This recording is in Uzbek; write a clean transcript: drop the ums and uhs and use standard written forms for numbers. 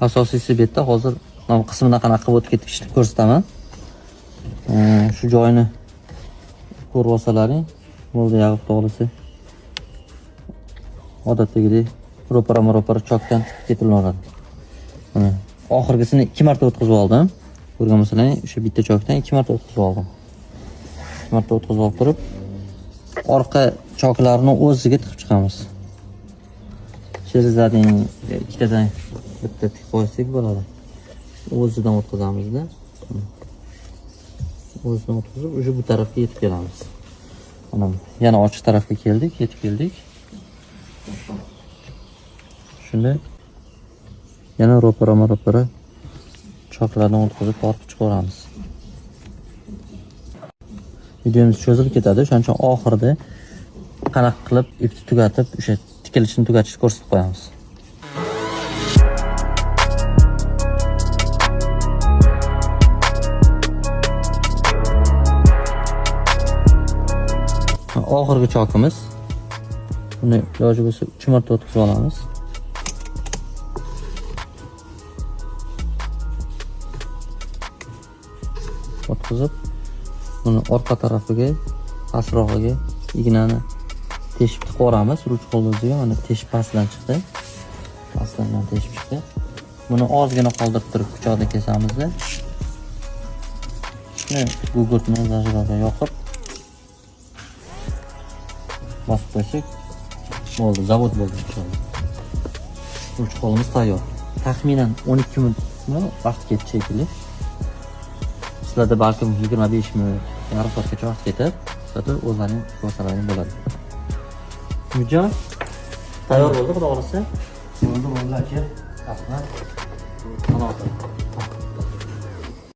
Asosiysi bu yerda hozir mana qismida qanaqa qilib o'tib ketishni ko'rsataman. Shu joyini ko'rib olsalaring, bo'ldi yag'ib to'g'risi. Odatdagidek ro'para chokdan ketilaveradi. Mana oxirgisini 2 marta o'tkazib oldim. Ko'rgan bo'lsalaring, o'sha bitta chokdan 2 marta o'tkazib oldim. 2 marta o'tkazib olib turib, orqa choklarni o'ziga tiqib chiqamiz. Sherizading ikkitadan bitta tiqib qo'ysak bo'ladi. O'zidan o'tkazamiz-da. O'zidan o'tkazib, o'sha bu tarafga yetib kelamiz. Mana yana ochiq tarafga keldik, yetib keldik. Shunda yana ro'para choklardan o'tkazib tortib chiqaramiz. Videomiz cho'zilib ketadi, shuning uchun oxirida qanaqa qilib ipni tugatib, o'sha tikilishni tugatishni ko'rsatib qo'yamiz. Oxirgi chokimiz. Buni iloji bo'lsa 3 marta o'tkazib olamiz. O'tkazib, buni orqa tarafiga, pasrog'iga ignani teshib tiqoramiz. Ruchqol o'ziga mana teshib pastdan chiqdi. Pastdan teshib chiqdi. Buni ozgina qoldirib turib pichoqda kesamizda. Shuni gugurtni zajirga yoqib bosib qo'ysak bo'ldi, zavod bo'ldi inshaalloh. Ruchqolimiz tayyor. Taxminan 12 minutmi vaqt ketdi shekilli. Sizlarda balkim 25 minut, yarim soatgacha vaqt ketadi. Sizlarda o'zlaring ko'rsalaring bo'ladi. Mujon tayyor bo'ldi, xudo xolasa. Bo'ldi aka. Rahmat.